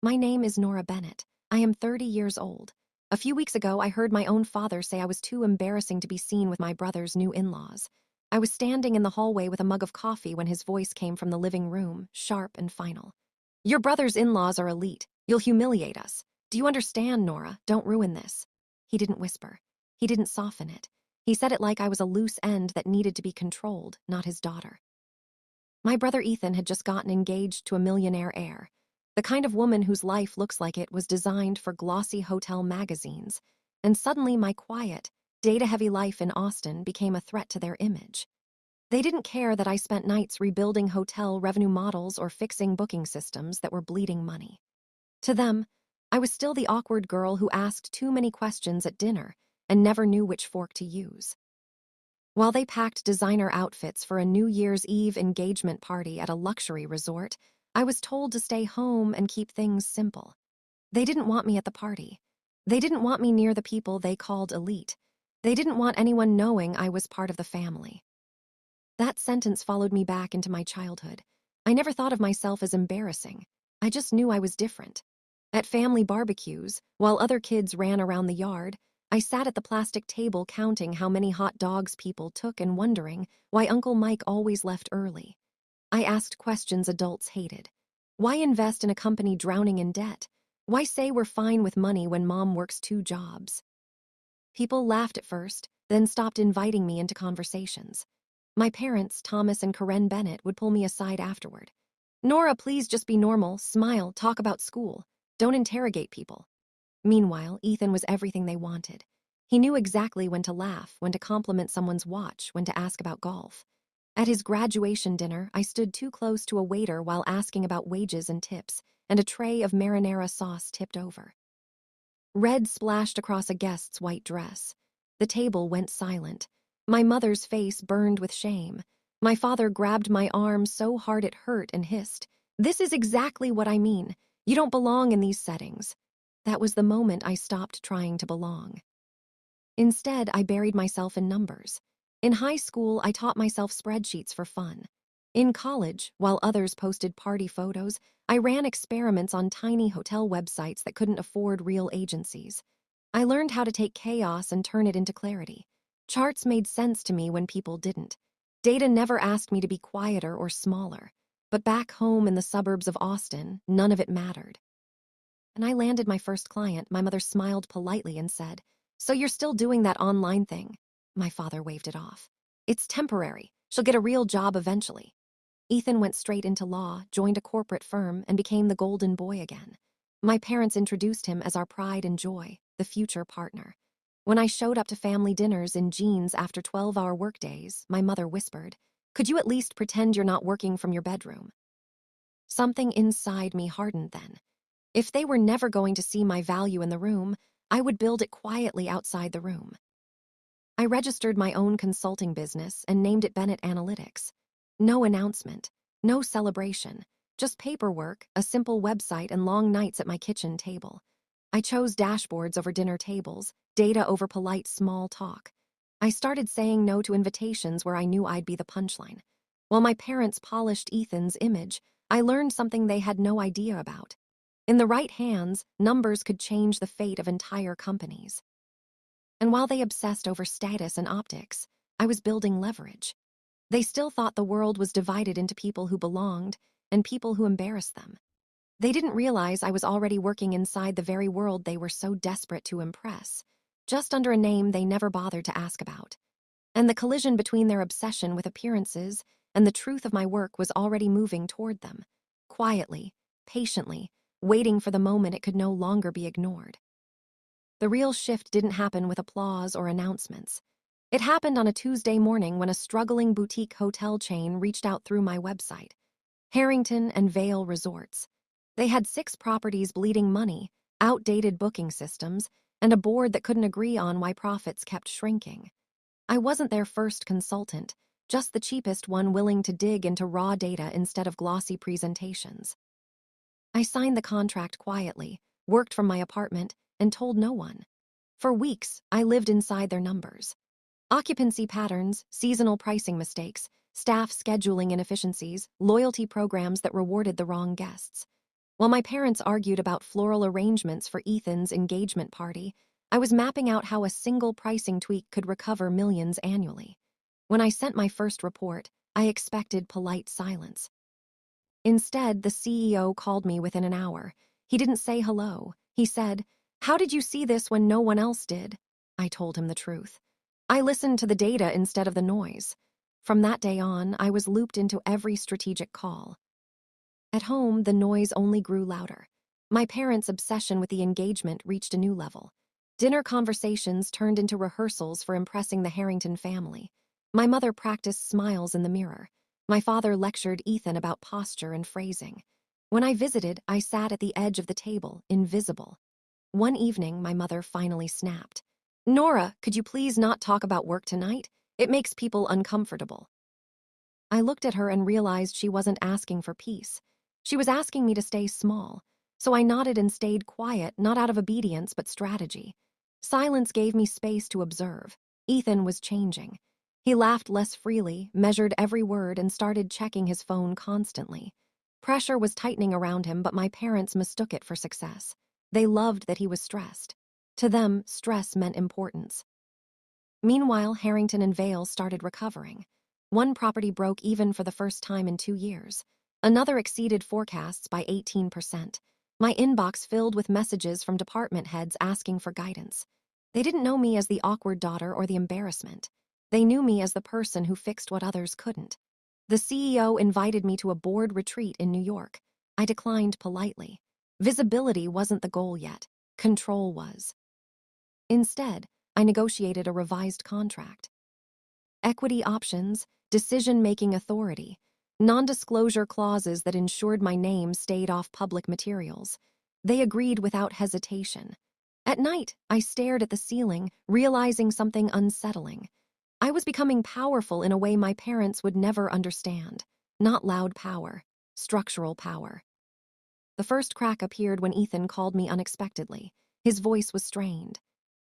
My name is Nora Bennett. I am 30 years old. A few weeks ago, I heard my own father say I was too embarrassing to be seen with my brother's new in-laws. I was standing in the hallway with a mug of coffee when his voice came from the living room, sharp and final. Your brother's in-laws are elite. You'll humiliate us. Do you understand, Nora? Don't ruin this. He didn't whisper. He didn't soften it. He said it like I was a loose end that needed to be controlled, not his daughter. My brother Ethan had just gotten engaged to a millionaire heir, the kind of woman whose life looks like it was designed for glossy hotel magazines, and suddenly my quiet, data-heavy life in Austin became a threat to their image. They didn't care that I spent nights rebuilding hotel revenue models or fixing booking systems that were bleeding money. To them, I was still the awkward girl who asked too many questions at dinner and never knew which fork to use. While they packed designer outfits for a New Year's Eve engagement party at a luxury resort, I was told to stay home and keep things simple. They didn't want me at the party. They didn't want me near the people they called elite. They didn't want anyone knowing I was part of the family. That sentence followed me back into my childhood. I never thought of myself as embarrassing. I just knew I was different. At family barbecues, while other kids ran around the yard, I sat at the plastic table counting how many hot dogs people took and wondering why Uncle Mike always left early. I asked questions adults hated. Why invest in a company drowning in debt? Why say we're fine with money when mom works 2 jobs? People laughed at first, then stopped inviting me into conversations. My parents, Thomas and Karen Bennett, would pull me aside afterward. Nora, please just be normal, smile, talk about school. Don't interrogate people. Meanwhile, Ethan was everything they wanted. He knew exactly when to laugh, when to compliment someone's watch, when to ask about golf. At his graduation dinner, I stood too close to a waiter while asking about wages and tips, and a tray of marinara sauce tipped over. Red splashed across a guest's white dress. The table went silent. My mother's face burned with shame. My father grabbed my arm so hard it hurt and hissed, "This is exactly what I mean. You don't belong in these settings." That was the moment I stopped trying to belong. Instead, I buried myself in numbers. In high school, I taught myself spreadsheets for fun. In college, while others posted party photos, I ran experiments on tiny hotel websites that couldn't afford real agencies. I learned how to take chaos and turn it into clarity. Charts made sense to me when people didn't. Data never asked me to be quieter or smaller. But back home in the suburbs of Austin, none of it mattered. And I landed my first client. My mother smiled politely and said, "So you're still doing that online thing?" My father waved it off. "It's temporary. She'll get a real job eventually." Ethan went straight into law, joined a corporate firm, and became the golden boy again. My parents introduced him as our pride and joy, the future partner. When I showed up to family dinners in jeans after 12-hour workdays, my mother whispered, "Could you at least pretend you're not working from your bedroom?" Something inside me hardened then. If they were never going to see my value in the room, I would build it quietly outside the room. I registered my own consulting business and named it Bennett Analytics. No announcement, no celebration, just paperwork, a simple website, and long nights at my kitchen table. I chose dashboards over dinner tables, data over polite small talk. I started saying no to invitations where I knew I'd be the punchline. While my parents polished Ethan's image, I learned something they had no idea about. In the right hands, numbers could change the fate of entire companies. And while they obsessed over status and optics, I was building leverage. They still thought the world was divided into people who belonged and people who embarrassed them. They didn't realize I was already working inside the very world they were so desperate to impress, just under a name they never bothered to ask about. And the collision between their obsession with appearances and the truth of my work was already moving toward them, quietly, patiently, waiting for the moment it could no longer be ignored. The real shift didn't happen with applause or announcements. It happened on a Tuesday morning when a struggling boutique hotel chain reached out through my website, Harrington and Vale Resorts. They had 6 properties bleeding money, outdated booking systems, and a board that couldn't agree on why profits kept shrinking. I wasn't their first consultant, just the cheapest one willing to dig into raw data instead of glossy presentations. I signed the contract quietly, worked from my apartment, and told no one. For weeks, I lived inside their numbers. Occupancy patterns, seasonal pricing mistakes, staff scheduling inefficiencies, loyalty programs that rewarded the wrong guests. While my parents argued about floral arrangements for Ethan's engagement party, I was mapping out how a single pricing tweak could recover millions annually. When I sent my first report, I expected polite silence. Instead, the CEO called me within an hour. He didn't say hello. He said, "How did you see this when no one else did?" I told him the truth. I listened to the data instead of the noise. From that day on, I was looped into every strategic call. At home, the noise only grew louder. My parents' obsession with the engagement reached a new level. Dinner conversations turned into rehearsals for impressing the Harrington family. My mother practiced smiles in the mirror. My father lectured Ethan about posture and phrasing. When I visited, I sat at the edge of the table, invisible. One evening, my mother finally snapped. "Nora, could you please not talk about work tonight? It makes people uncomfortable." I looked at her and realized she wasn't asking for peace. She was asking me to stay small. So I nodded and stayed quiet, not out of obedience, but strategy. Silence gave me space to observe. Ethan was changing. He laughed less freely, measured every word, and started checking his phone constantly. Pressure was tightening around him, but my parents mistook it for success. They loved that he was stressed. To them, stress meant importance. Meanwhile, Harrington and Vale started recovering. One property broke even for the first time in 2 years. Another exceeded forecasts by 18%. My inbox filled with messages from department heads asking for guidance. They didn't know me as the awkward daughter or the embarrassment. They knew me as the person who fixed what others couldn't. The CEO invited me to a board retreat in New York. I declined politely. Visibility wasn't the goal yet. Control was. Instead, I negotiated a revised contract. Equity options, decision-making authority, non-disclosure clauses that ensured my name stayed off public materials. They agreed without hesitation. At night, I stared at the ceiling, realizing something unsettling. I was becoming powerful in a way my parents would never understand. Not loud power, structural power. The first crack appeared when Ethan called me unexpectedly. His voice was strained.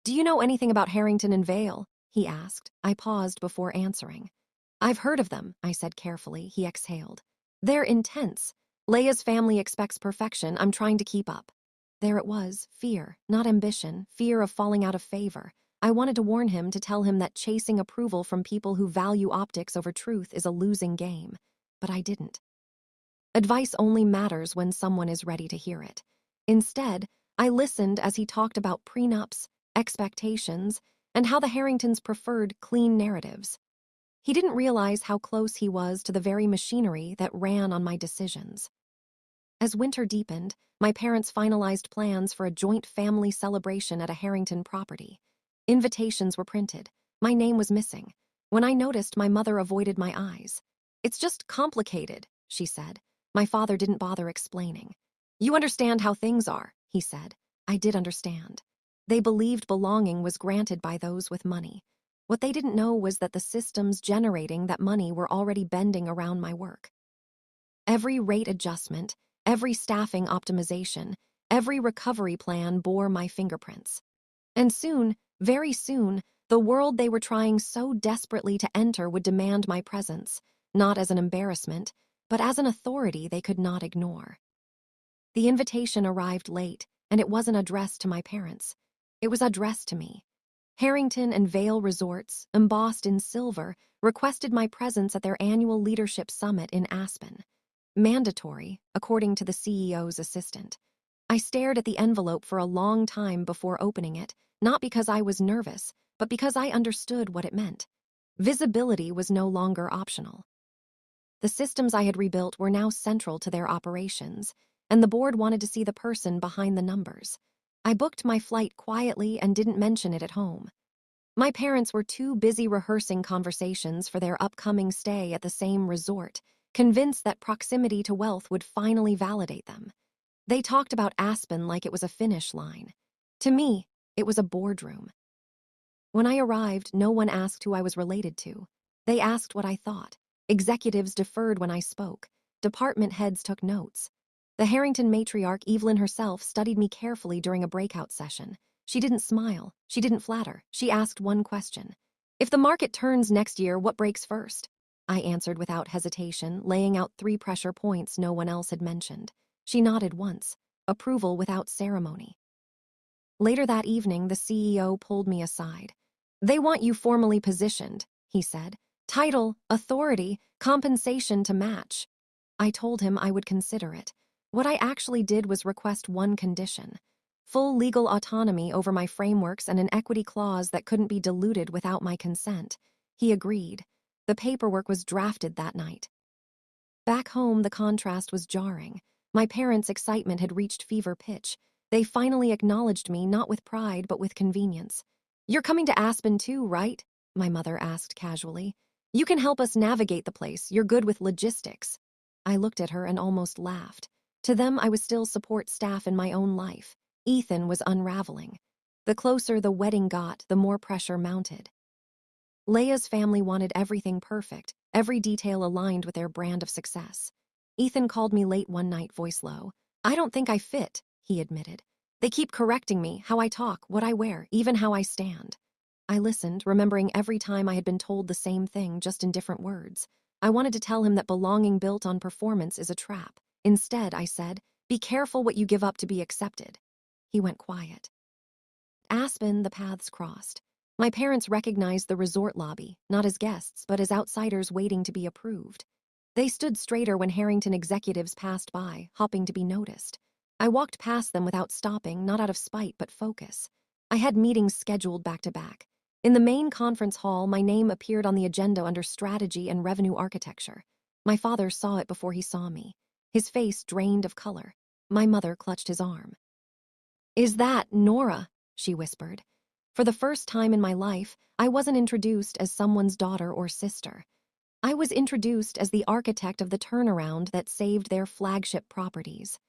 "Do you know anything about Harrington and Vale?" he asked. I paused before answering. "I've heard of them," I said carefully. He exhaled. "They're intense. Leia's family expects perfection. I'm trying to keep up." There it was, fear, not ambition, fear of falling out of favor. I wanted to warn him, to tell him that chasing approval from people who value optics over truth is a losing game. But I didn't. Advice only matters when someone is ready to hear it. Instead, I listened as he talked about prenups, expectations, and how the Harringtons preferred clean narratives. He didn't realize how close he was to the very machinery that ran on my decisions. As winter deepened, my parents finalized plans for a joint family celebration at a Harrington property. Invitations were printed. My name was missing. When I noticed, my mother avoided my eyes. "It's just complicated," she said. My father didn't bother explaining. "You understand how things are," he said. I did understand. They believed belonging was granted by those with money. What they didn't know was that the systems generating that money were already bending around my work. Every rate adjustment, every staffing optimization, every recovery plan bore my fingerprints. And soon, very soon, the world they were trying so desperately to enter would demand my presence, not as an embarrassment, but as an authority they could not ignore. The invitation arrived late, and it wasn't addressed to my parents. It was addressed to me. Harrington and Vale Resorts, embossed in silver, requested my presence at their annual leadership summit in Aspen. Mandatory, according to the CEO's assistant. I stared at the envelope for a long time before opening it, not because I was nervous, but because I understood what it meant. Visibility was no longer optional. The systems I had rebuilt were now central to their operations, and the board wanted to see the person behind the numbers. I booked my flight quietly and didn't mention it at home. My parents were too busy rehearsing conversations for their upcoming stay at the same resort, convinced that proximity to wealth would finally validate them. They talked about Aspen like it was a finish line. To me, it was a boardroom. When I arrived, no one asked who I was related to. They asked what I thought. Executives deferred when I spoke. Department heads took notes. The Harrington matriarch, Evelyn herself, studied me carefully during a breakout session. She didn't smile. She didn't flatter. She asked one question. "If the market turns next year, what breaks first?" I answered without hesitation, laying out 3 pressure points no one else had mentioned. She nodded once, approval without ceremony. Later that evening, the CEO pulled me aside. "They want you formally positioned," he said. "Title, authority, compensation to match." I told him I would consider it. What I actually did was request one condition: full legal autonomy over my frameworks and an equity clause that couldn't be diluted without my consent. He agreed. The paperwork was drafted that night. Back home, the contrast was jarring. My parents' excitement had reached fever pitch. They finally acknowledged me, not with pride, but with convenience. "You're coming to Aspen too, right?" my mother asked casually. "You can help us navigate the place. You're good with logistics." I looked at her and almost laughed. To them, I was still support staff in my own life. Ethan was unraveling. The closer the wedding got, the more pressure mounted. Leia's family wanted everything perfect, every detail aligned with their brand of success. Ethan called me late one night, voice low. "I don't think I fit," he admitted. "They keep correcting me, how I talk, what I wear, even how I stand." I listened, remembering every time I had been told the same thing, just in different words. I wanted to tell him that belonging built on performance is a trap. Instead, I said, "Be careful what you give up to be accepted." He went quiet. Aspen, the paths crossed. My parents recognized the resort lobby, not as guests, but as outsiders waiting to be approved. They stood straighter when Harrington executives passed by, hopping to be noticed. I walked past them without stopping, not out of spite, but focus. I had meetings scheduled back to back. In the main conference hall, my name appeared on the agenda under strategy and revenue architecture. My father saw it before he saw me. His face drained of color. My mother clutched his arm. "Is that Nora?" she whispered. For the first time in my life, I wasn't introduced as someone's daughter or sister. I was introduced as the architect of the turnaround that saved their flagship properties.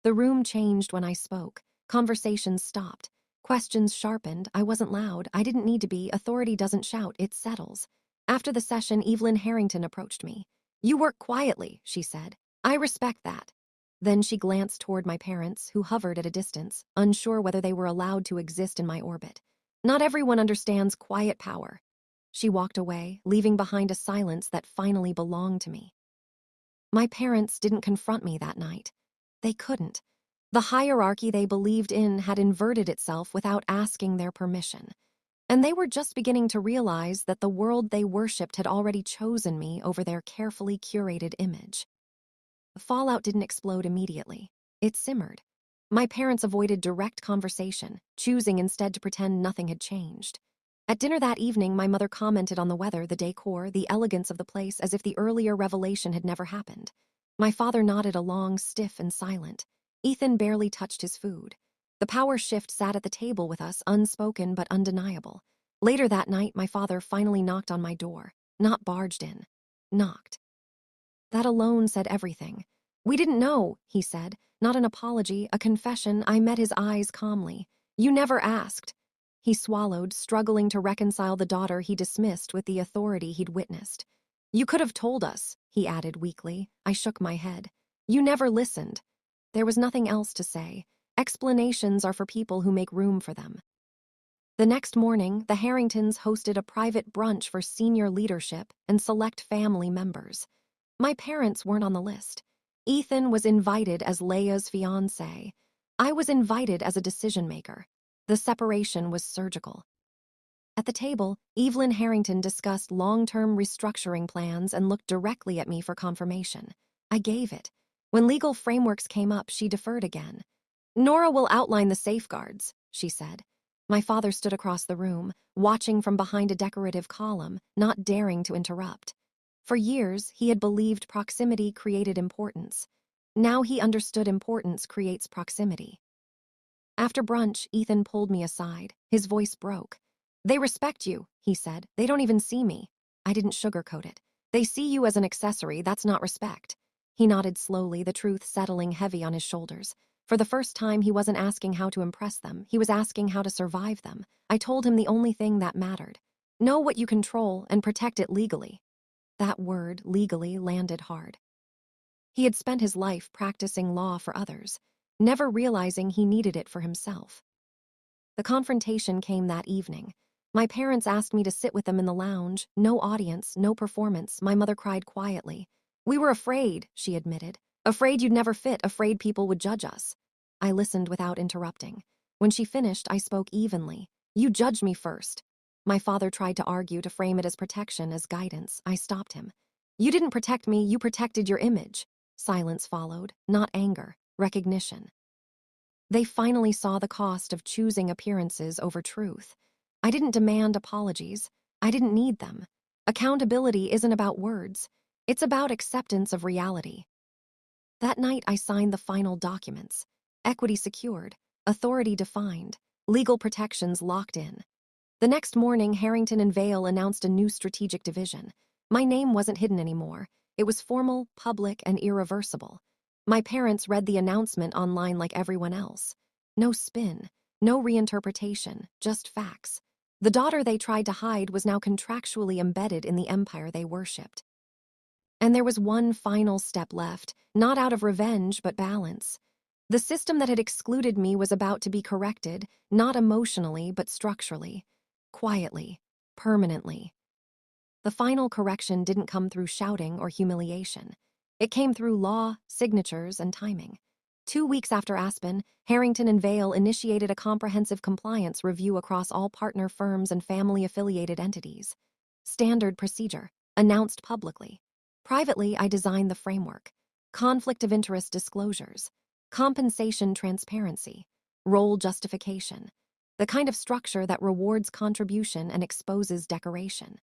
The room changed when I spoke. Conversations stopped. Questions sharpened. I wasn't loud. I didn't need to be. Authority doesn't shout, it settles. After the session, Evelyn Harrington approached me. "You work quietly," she said. "I respect that." Then she glanced toward my parents, who hovered at a distance, unsure whether they were allowed to exist in my orbit. "Not everyone understands quiet power." She walked away, leaving behind a silence that finally belonged to me. My parents didn't confront me that night. They couldn't. The hierarchy they believed in had inverted itself without asking their permission. And they were just beginning to realize that the world they worshipped had already chosen me over their carefully curated image. The fallout didn't explode immediately. It simmered. My parents avoided direct conversation, choosing instead to pretend nothing had changed. At dinner that evening, my mother commented on the weather, the decor, the elegance of the place, as if the earlier revelation had never happened. My father nodded along, stiff and silent. Ethan barely touched his food. The power shift sat at the table with us, unspoken but undeniable. Later that night, my father finally knocked on my door. Not barged in. Knocked. That alone said everything. "We didn't know," he said. Not an apology, a confession. I met his eyes calmly. "You never asked." He swallowed, struggling to reconcile the daughter he dismissed with the authority he'd witnessed. "You could have told us," he added weakly. I shook my head. "You never listened." There was nothing else to say. Explanations are for people who make room for them. The next morning, the Harringtons hosted a private brunch for senior leadership and select family members. My parents weren't on the list. Ethan was invited as Leia's fiancé. I was invited as a decision-maker. The separation was surgical. At the table, Evelyn Harrington discussed long-term restructuring plans and looked directly at me for confirmation. I gave it. When legal frameworks came up, she deferred again. "Nora will outline the safeguards," she said. My father stood across the room, watching from behind a decorative column, not daring to interrupt. For years, he had believed proximity created importance. Now he understood importance creates proximity. After brunch, Ethan pulled me aside. His voice broke. "They respect you," he said. "They don't even see me." I didn't sugarcoat it. "They see you as an accessory, that's not respect." He nodded slowly, the truth settling heavy on his shoulders. For the first time, he wasn't asking how to impress them. He was asking how to survive them. I told him the only thing that mattered. Know what you control and protect it legally. That word, legally, landed hard. He had spent his life practicing law for others, never realizing he needed it for himself. The confrontation came that evening. My parents asked me to sit with them in the lounge. No audience, no performance. My mother cried quietly. "We were afraid," she admitted. Afraid you'd never fit, afraid people would judge us. I listened without interrupting. When she finished, I spoke evenly. You judged me first. My father tried to argue, to frame it as protection, as guidance. I stopped him. You didn't protect me, you protected your image. Silence followed, not anger, recognition. They finally saw the cost of choosing appearances over truth. I didn't demand apologies. I didn't need them. Accountability isn't about words. It's about acceptance of reality. That night, I signed the final documents. Equity secured, authority defined, legal protections locked in. The next morning, Harrington and Vale announced a new strategic division. My name wasn't hidden anymore. It was formal, public, and irreversible. My parents read the announcement online like everyone else. No spin, no reinterpretation, just facts. The daughter they tried to hide was now contractually embedded in the empire they worshipped. And there was one final step left, not out of revenge, but balance. The system that had excluded me was about to be corrected, not emotionally, but structurally, quietly, permanently. The final correction didn't come through shouting or humiliation. It came through law, signatures, and timing. 2 weeks after Aspen, Harrington and Vale initiated a comprehensive compliance review across all partner firms and family-affiliated entities. Standard procedure, announced publicly. Privately, I designed the framework. Conflict of interest disclosures, compensation transparency, role justification, the kind of structure that rewards contribution and exposes decoration.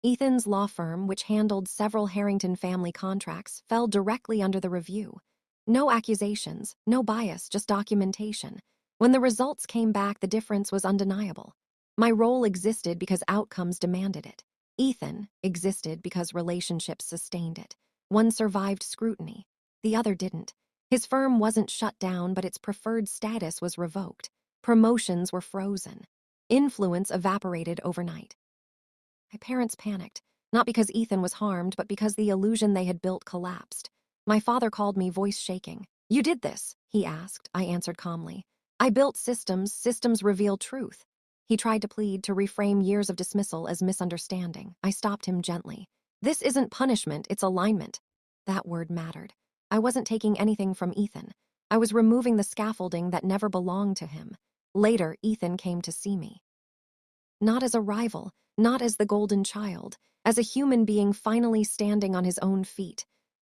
Ethan's law firm, which handled several Harrington family contracts, fell directly under the review. No accusations, no bias, just documentation. When the results came back, the difference was undeniable. My role existed because outcomes demanded it. Ethan existed because relationships sustained it. One survived scrutiny, the other didn't. His firm wasn't shut down, but its preferred status was revoked. Promotions were frozen. Influence evaporated overnight. My parents panicked, not because Ethan was harmed, but because the illusion they had built collapsed. My father called me, voice shaking. You did this, he asked. I answered calmly. I built systems, systems reveal truth. He tried to plead, to reframe years of dismissal as misunderstanding. I stopped him gently. This isn't punishment, it's alignment. That word mattered. I wasn't taking anything from Ethan. I was removing the scaffolding that never belonged to him. Later, Ethan came to see me. Not as a rival, not as the golden child, as a human being finally standing on his own feet.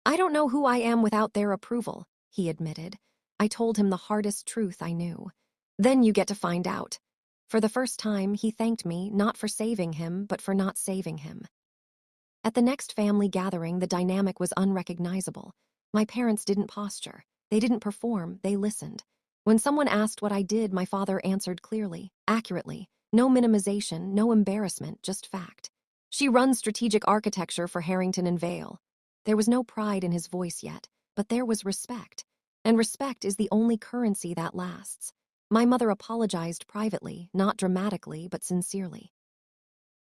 I don't know who I am without their approval, he admitted. I told him the hardest truth I knew. Then you get to find out. For the first time, he thanked me, not for saving him, but for not saving him. At the next family gathering, the dynamic was unrecognizable. My parents didn't posture. They didn't perform, they listened. When someone asked what I did, my father answered clearly, accurately. No minimization, no embarrassment, just fact. She runs strategic architecture for Harrington and Vale. There was no pride in his voice yet, but there was respect. And respect is the only currency that lasts. My mother apologized privately, not dramatically, but sincerely.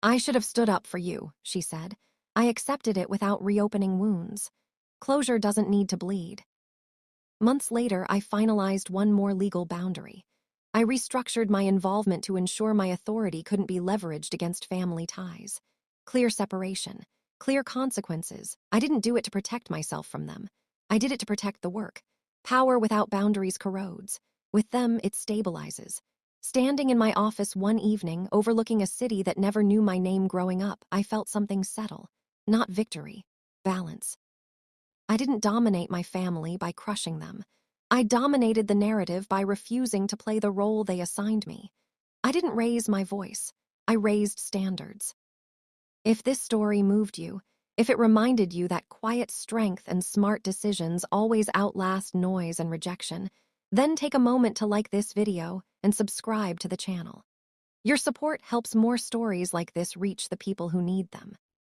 I should have stood up for you, she said. I accepted it without reopening wounds. Closure doesn't need to bleed. Months later, I finalized one more legal boundary. I restructured my involvement to ensure my authority couldn't be leveraged against family ties. Clear separation, clear consequences. I didn't do it to protect myself from them. I did it to protect the work. Power without boundaries corrodes. With them, it stabilizes. Standing in my office one evening, overlooking a city that never knew my name growing up, I felt something settle. Not victory, balance. I didn't dominate my family by crushing them. I dominated the narrative by refusing to play the role they assigned me. I didn't raise my voice. I raised standards. If this story moved you, if it reminded you that quiet strength and smart decisions always outlast noise and rejection, then take a moment to like this video and subscribe to the channel. Your support helps more stories like this reach the people who need them.